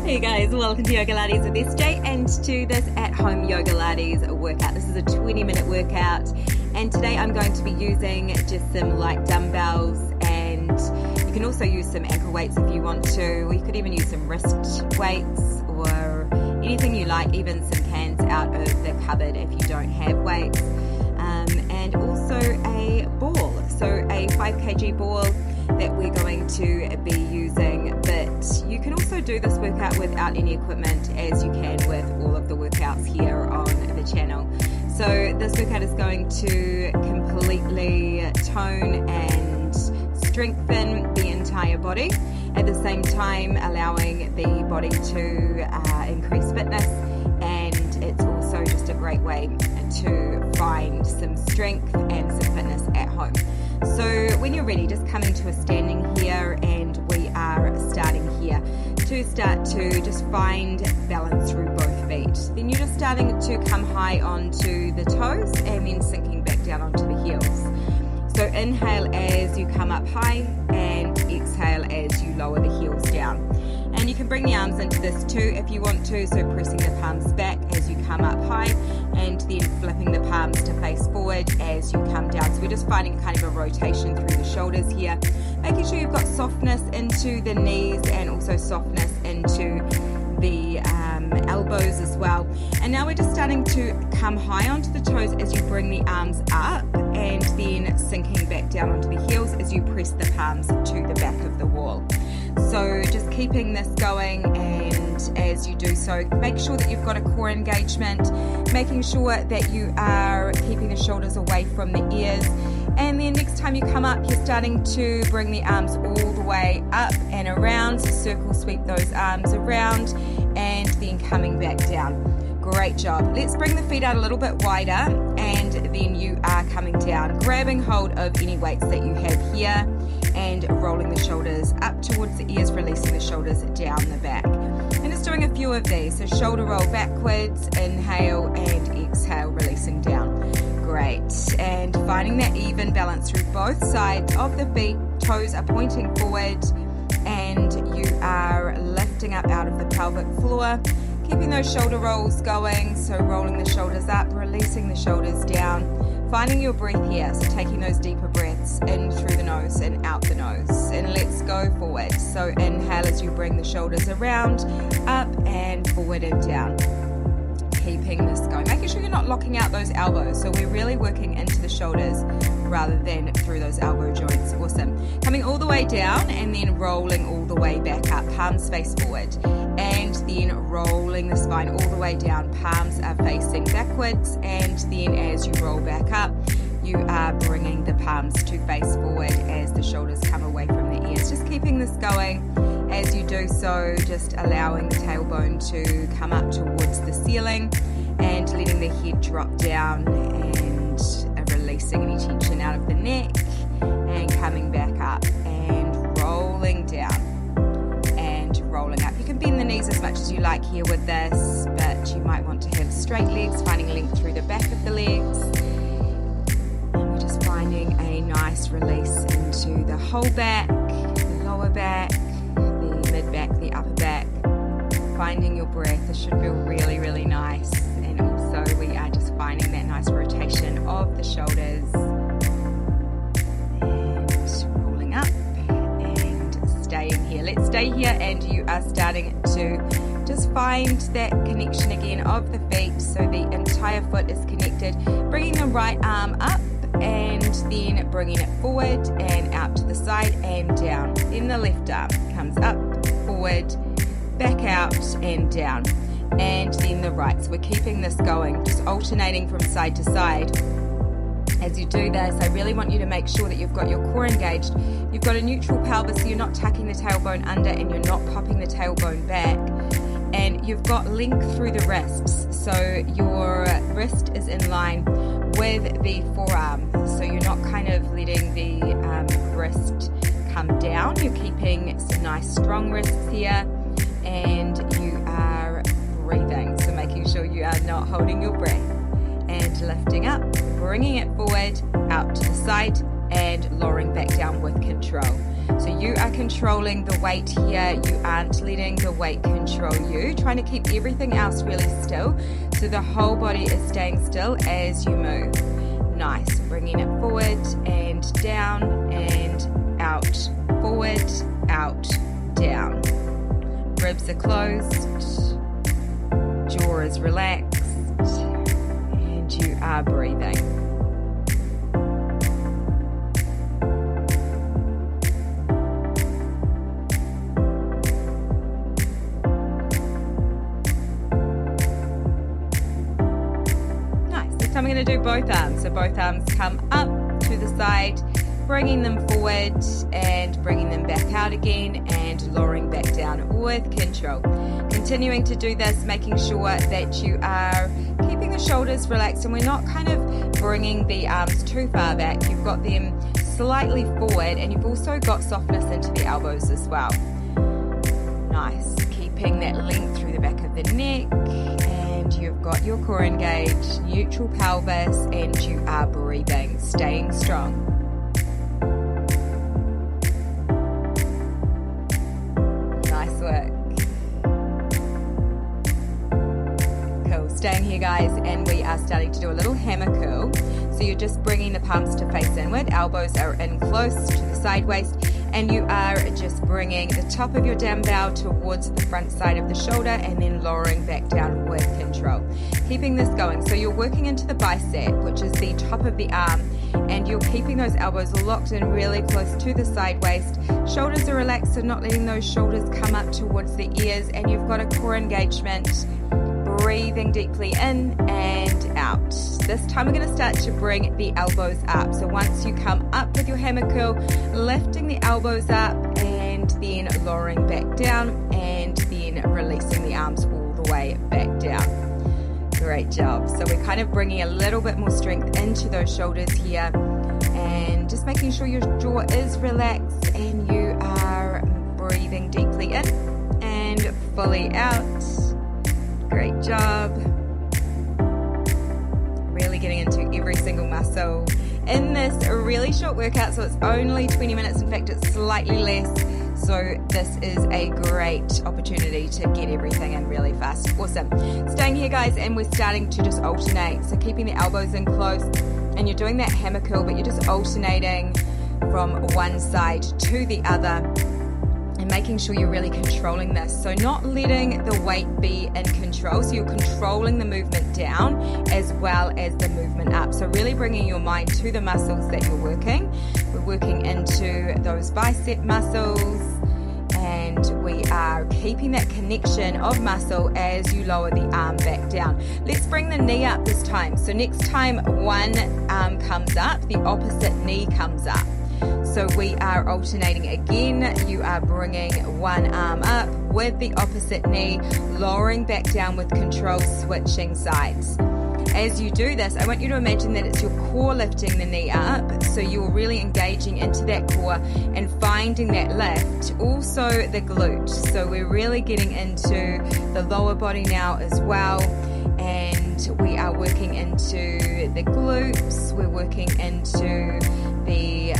Hey guys, welcome to Yoga Lattes with SJ and to this at-home Yoga Lattes workout. This is a 20-minute workout, and today I'm going to be using just some light dumbbells, and you can also use some ankle weights if you want to, or you could even use some wrist weights or anything you like, even some cans out of the cupboard if you don't have weights, and also a ball, so a 5 kg ball that we're going to be using. But you can also do this workout without any equipment, as you can with all of the workouts here on the channel. So this workout is going to completely tone and strengthen the entire body, at the same time allowing the body to increase fitness, and it's also just a great way to find some strength and some fitness at home. So when you're ready, just come into a standing here, and we are starting here to start to just find balance through both feet. Then you're just starting to come high onto the toes and then sinking back down onto the heels. So inhale as you come up high and exhale as you lower the heels down. And you can bring the arms into this too if you want to, so pressing the palms back as you come up high and then flipping the palms to face forward as you come down. So we're just finding kind of a rotation through the shoulders here, making sure you've got softness into the knees and also softness into the elbows as well. And now we're just starting to come high onto the toes as you bring the arms up, and then sinking back down onto the heels as you press the palms to the back of the wall. So just keeping this going, and as you do so, make sure that you've got a core engagement, making sure that you are keeping the shoulders away from the ears. And then next time you come up, you're starting to bring the arms all the way up and around, so circle sweep those arms around, and then coming back down. Great job. Let's bring the feet out a little bit wider, and then you are coming down, grabbing hold of any weights that you have here, and rolling the shoulders up towards the ears, releasing the shoulders down the back. And just doing a few of these. So shoulder roll backwards, inhale and exhale, releasing down. Great. And finding that even balance through both sides of the feet. Toes are pointing forward, and you are lifting up out of the pelvic floor. Keeping those shoulder rolls going, so rolling the shoulders up, releasing the shoulders down. Finding your breath here, so taking those deeper breaths in through the nose and out the nose. And let's go forward. So inhale as you bring the shoulders around, up and forward and down. Keeping this going, making sure you're not locking out those elbows. So we're really working into the shoulders rather than through those elbow joints. Awesome. Coming all the way down and then rolling all the way back up. Palms face forward. And then rolling the spine all the way down. Palms are facing backwards, and then as you roll back up, you are bringing the palms to face forward as the shoulders come away from the ears. Just keeping this going. As you do so, just allowing the tailbone to come up towards the ceiling and letting the head drop down, and releasing any tension out of the neck, and coming back up and rolling down and rolling up. You can bend the knees as much as you like here with this, but you might want to have straight legs, finding length through the back of the legs. And we're just finding a nice release into the whole back, the lower back, the mid back, the upper back. Finding your breath. This should feel really, really nice. And also we are just finding that nice rotation of the shoulders. And rolling up and staying here. Let's stay here, and you are starting to just find that connection again of the feet, so the entire foot is connected. Bringing the right arm up, and then bringing it forward and out to the side and down. Then the left arm comes up, forward, back out and down, and then the right. So we're keeping this going, just alternating from side to side. As you do this, I really want you to make sure that you've got your core engaged. You've got a neutral pelvis, so you're not tucking the tailbone under and you're not popping the tailbone back. And you've got length through the wrists, so your wrist is in line with the forearm. So you're not kind of letting the wrist come down. You're keeping some nice strong wrists here, and you are breathing. So making sure you are not holding your breath, and lifting up, bringing it forward, out to the side, and lowering back down with control. So you are controlling the weight here. You aren't letting the weight control you. Trying to keep everything else really still. So the whole body is staying still as you move. Nice. Bringing it forward and down and out. Forward, out, down. Ribs are closed. Jaw is relaxed. And you are breathing. I'm going to do both arms. So both arms come up to the side, bringing them forward and bringing them back out again and lowering back down with control. Continuing to do this, making sure that you are keeping the shoulders relaxed and we're not kind of bringing the arms too far back. You've got them slightly forward and you've also got softness into the elbows as well. Nice. Keeping that length through the back of the neck. You've got your core engaged, neutral pelvis, and you are breathing, staying strong. Nice work. Cool. Staying here, guys, and we are starting to do a little hammer curl. So you're just bringing the palms to face inward, elbows are in close to the side waist, and you are just bringing the top of your dumbbell towards the front side of the shoulder and then lowering back down with control. Keeping this going. So you're working into the bicep, which is the top of the arm, and you're keeping those elbows locked in really close to the side waist. Shoulders are relaxed, so not letting those shoulders come up towards the ears, and you've got a core engagement. Breathing deeply in and out. This time we're going to start to bring the elbows up. So once you come up with your hammer curl, lifting the elbows up and then lowering back down and then releasing the arms all the way back down. Great job. So we're kind of bringing a little bit more strength into those shoulders here and just making sure your jaw is relaxed and you are breathing deeply in and fully out. Great job. Really getting into every single muscle in this really short workout. So it's only 20 minutes. In fact, it's slightly less. So this is a great opportunity to get everything in really fast. Awesome. Staying here, guys, and we're starting to just alternate. So keeping the elbows in close, and you're doing that hammer curl, but you're just alternating from one side to the other. And making sure you're really controlling this. So not letting the weight be in control. So you're controlling the movement down as well as the movement up. So really bringing your mind to the muscles that you're working. We're working into those bicep muscles and we are keeping that connection of muscle as you lower the arm back down. Let's bring the knee up this time. So next time one arm comes up, the opposite knee comes up. So we are alternating again. You are bringing one arm up with the opposite knee, lowering back down with control, switching sides. As you do this, I want you to imagine that it's your core lifting the knee up. So you're really engaging into that core and finding that lift. Also the glute. So we're really getting into the lower body now as well. And we are working into the glutes. We're working into the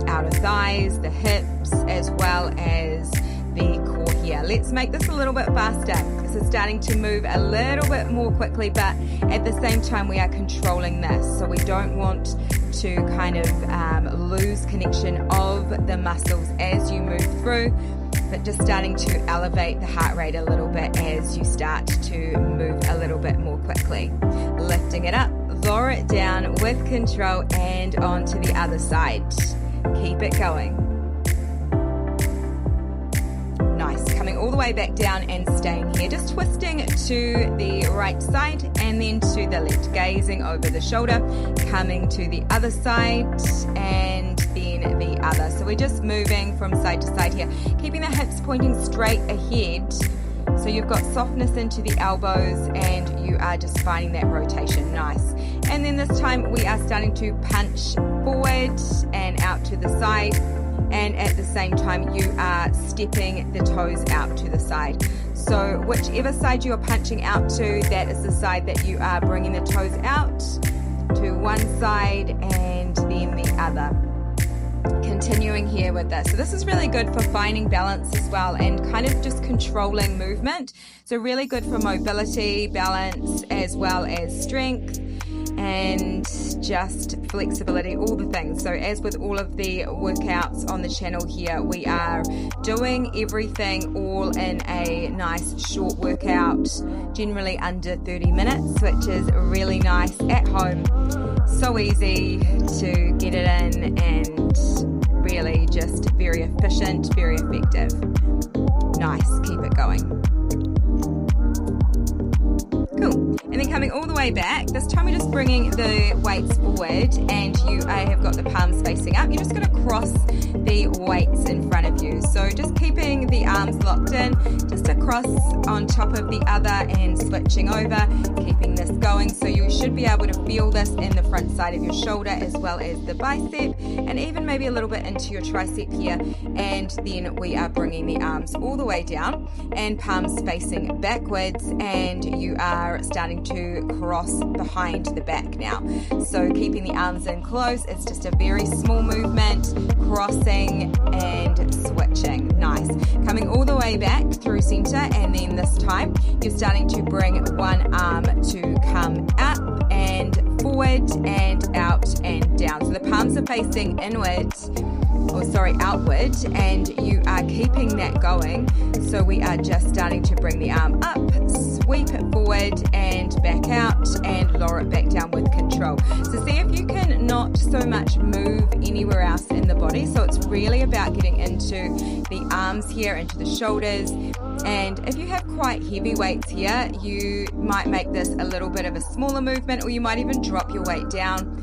outer thighs, the hips, as well as the core here. Let's make this a little bit faster. So starting to move a little bit more quickly, but at the same time we are controlling this. So we don't want to kind of lose connection of the muscles as you move through, but just starting to elevate the heart rate a little bit as you start to move a little bit more quickly. Lifting it up, lower it down with control and onto the other side. Keep it going. Nice. Coming all the way back down and staying here. Just twisting to the right side and then to the left. Gazing over the shoulder. Coming to the other side and then the other. So we're just moving from side to side here. Keeping the hips pointing straight ahead. So you've got softness into the elbows and you are just finding that rotation. Nice. And then this time we are starting to punch forward and out to the side. And at the same time you are stepping the toes out to the side. So whichever side you are punching out to, that is the side that you are bringing the toes out to one side and then the other. continuing here with this. So this is really good for finding balance as well and kind of just controlling movement. So really good for mobility, balance, as well as strength and just flexibility, all the things. So as with all of the workouts on the channel here, we are doing everything all in a nice short workout, generally under 30 minutes, which is really nice at home. So easy to get it in and really just very efficient, very effective. Nice, keep it going. Cool. And then coming all the way back, this time we're just bringing the weights forward and you have got the palms facing up. You're just going to cross the weights in front of you. So just keeping the arms locked in, just across on top of the other and switching over, keeping this going. So you should be able to feel this in the front side of your shoulder as well as the bicep and even maybe a little bit into your tricep here. And then we are bringing the arms all the way down and palms facing backwards, and you are starting to cross behind the back now. So keeping the arms in close, it's just a very small movement, crossing and switching. Nice. Coming all the way back through center, and then this time you're starting to bring one arm to come up and forward and out and down. So the palms are facing outward, and you are keeping that going. So we are just starting to bring the arm up, sweep it forward and back out and lower it back down with control. So see if you can not so much move anywhere else in the body. So it's really about getting into the arms here, into the shoulders. And if you have quite heavy weights here, you might make this a little bit of a smaller movement, or you might even drop your weight down.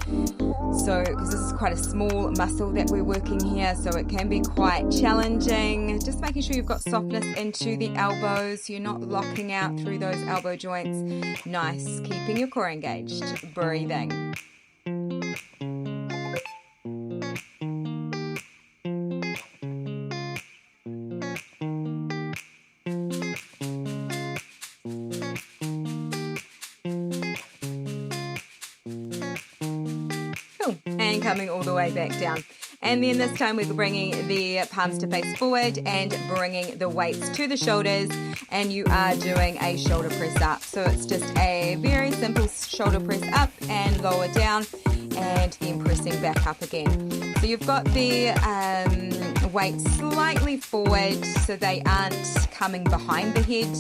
So, because this is quite a small muscle that we're working here, so it can be quite challenging. Just making sure you've got softness into the elbows, you're not locking out through those elbow joints. Nice, keeping your core engaged, breathing. And coming all the way back down. And then this time we're bringing the palms to face forward and bringing the weights to the shoulders, and you are doing a shoulder press up. So it's just a very simple shoulder press up and lower down, and then pressing back up again. So you've got the weights slightly forward so they aren't coming behind the head.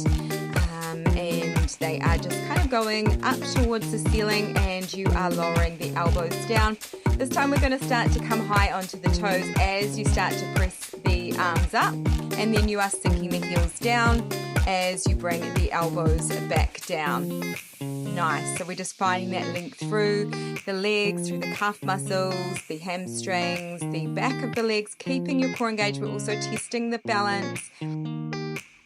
And they are just kind of going up towards the ceiling, and you are lowering the elbows down. This time we're going to start to come high onto the toes as you start to press the arms up, and then you are sinking the heels down as you bring the elbows back down. Nice. So we're just finding that length through the legs, through the calf muscles, the hamstrings, the back of the legs, keeping your core engaged, but also testing the balance.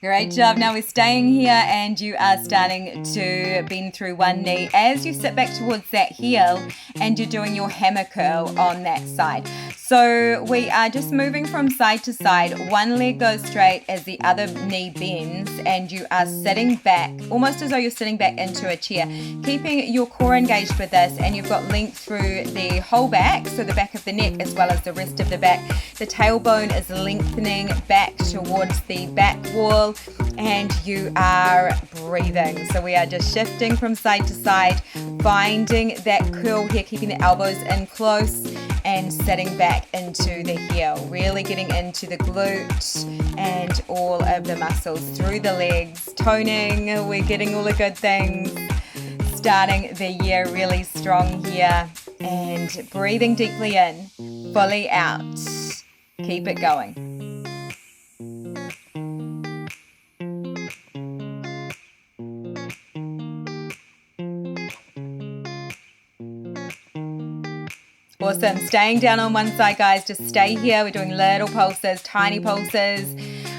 Great job. Now we're staying here, and you are starting to bend through one knee as you sit back towards that heel, and you're doing your hammer curl on that side. So we are just moving from side to side. One leg goes straight as the other knee bends, and you are sitting back, almost as though you're sitting back into a chair, keeping your core engaged with this, and you've got length through the whole back, so the back of the neck as well as the rest of the back. The tailbone is lengthening back towards the back wall, and you are breathing. So we are just shifting from side to side, finding that curl here, keeping the elbows in close and sitting back into the heel, really getting into the glute and all of the muscles through the legs, toning. We're getting all the good things, starting the year really strong here, and breathing deeply in, fully out. Keep it going. Awesome. Staying down on one side, guys. Just stay here. We're doing little pulses, tiny pulses,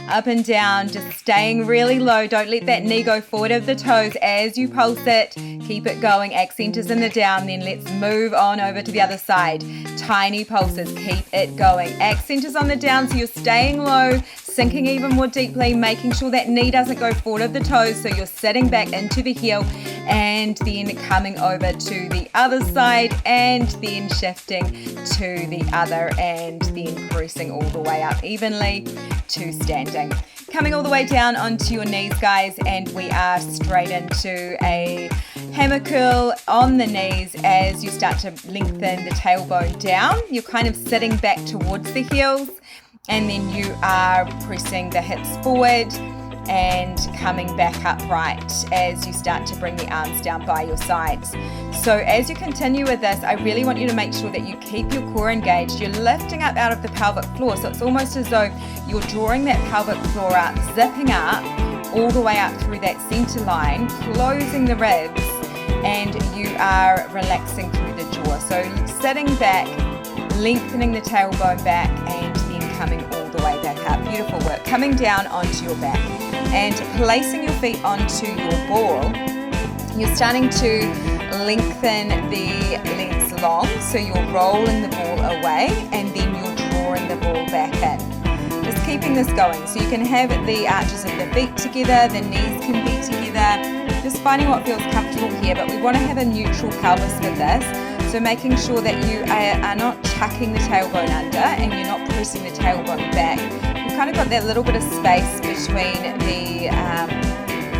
up and down. Just staying really low. Don't let that knee go forward of the toes as you pulse it. Keep it going. Accent is in the down. Then let's move on over to the other side. Tiny pulses. Keep it going. Accent is on the down, so you're staying low, sinking even more deeply, making sure that knee doesn't go forward of the toes, so you're sitting back into the heel and then coming over to the other side and then shifting to the other and then pressing all the way up evenly to standing. Coming all the way down onto your knees, guys, and we are straight into a hammer curl on the knees as you start to lengthen the tailbone down. You're kind of sitting back towards the heels, and then you are pressing the hips forward and coming back upright as you start to bring the arms down by your sides. So as you continue with this, I really want you to make sure that you keep your core engaged. You're lifting up out of the pelvic floor, so it's almost as though you're drawing that pelvic floor up, zipping up all the way up through that center line, closing the ribs, and you are relaxing through the jaw. So sitting back, lengthening the tailbone back, and then coming all the way back up. Beautiful work. Coming down onto your back and placing your feet onto your ball. You're starting to lengthen the legs long, so you're rolling the ball away and then you're drawing the ball back in. Just keeping this going. So you can have the arches of the feet together, the knees can be together, just finding what feels comfortable here, but we want to have a neutral pelvis with this. So making sure that you are not tucking the tailbone under and you're not pressing the tailbone back. You've kind of got that little bit of space between the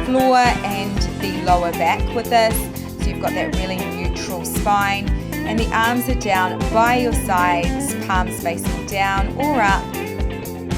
floor and the lower back with this. So you've got that really neutral spine, and the arms are down by your sides, palms facing down or up.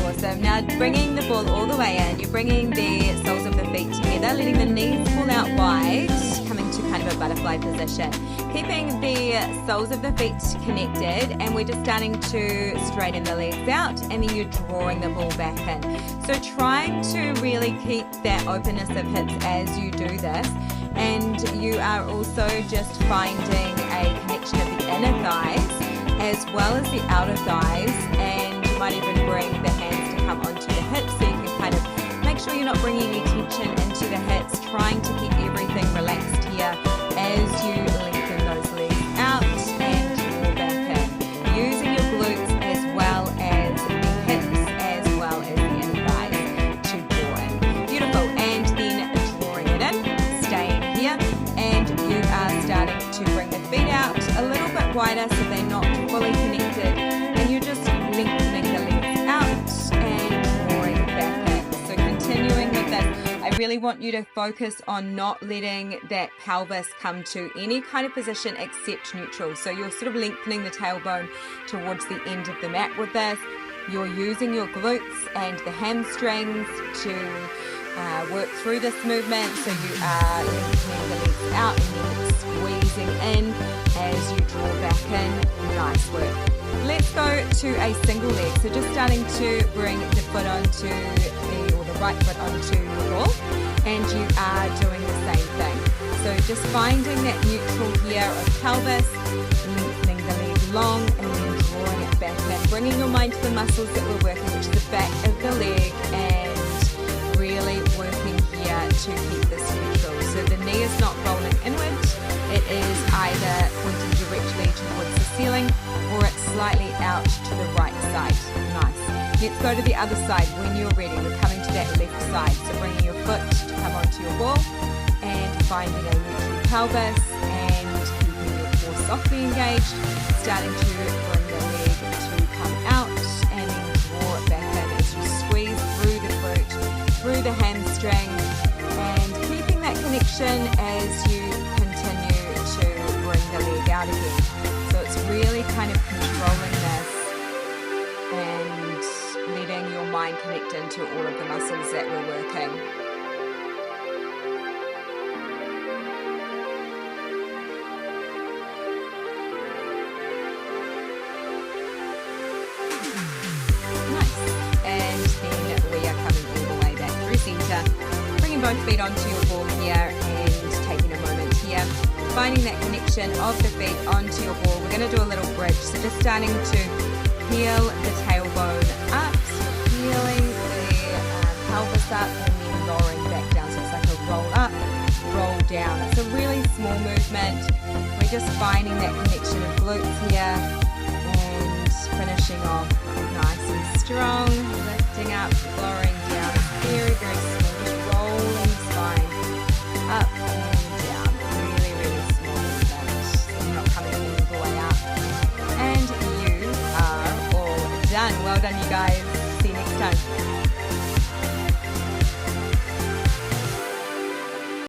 Awesome. Now bringing the ball all the way in, you're bringing the soles of the feet together, letting the knees pull out wide, coming to kind of a butterfly position. Keeping the soles of the feet connected, and we're just starting to straighten the legs out, and then you're drawing the ball back in. So trying to really keep that openness of hips as you do this, and you are also just finding a connection of the inner thighs as well as the outer thighs, and you might even bring the hands to come onto the hips so you can kind of make sure you're not bringing any tension into the hips, trying to keep everything relaxed here as you lengthen those legs out and draw back in, using your glutes as well as the hips as well as the inner thighs to draw in. Beautiful. And then drawing it in, staying here, and you are starting to bring the feet out a little bit wider so they're not fully connected, and you're just lengthening the legs out and drawing back in. So continuing with this, I really want you to focus on not letting that pelvis come to any kind of position except neutral. So you're sort of lengthening the tailbone towards the end of the mat with this. You're using your glutes and the hamstrings to work through this movement. So you are lengthening the legs out and then squeezing in as you draw back in. Nice work. Let's go to a single leg. So just starting to bring the foot onto the right foot onto the ball, and you are doing the same thing. So just finding that neutral here of pelvis, lengthening the leg long, and then drawing it back in, bringing your mind to the muscles that we're working, which is the back of the leg, and really working here to keep this neutral. So the knee is not rolling inward, it is either pointing directly towards the ceiling or it's slightly out to the right side. Nice. Let's go to the other side. When you're ready, we're coming to that left side. So bringing your foot to come onto your ball and finding a neutral pelvis and keeping your core softly engaged, starting to bring the leg to come out and then draw it back in as you squeeze through the glute, through the hamstring, and keeping that connection as you continue to bring the leg out again. So it's really kind of controlling this and letting your mind connect into all of the muscles that we're working. Nice. And then we are coming all the way back through center, bringing both feet onto your ball here and taking a moment here, finding that connection of the feet onto your ball. We're going to do a little bridge. So just starting to peel the tailbone up, so peeling the pelvis up and then lowering back down. So it's like a roll up, roll down. It's a really small movement. We're just finding that connection of glutes here and finishing off nice and strong, lifting up, lowering down. Very, very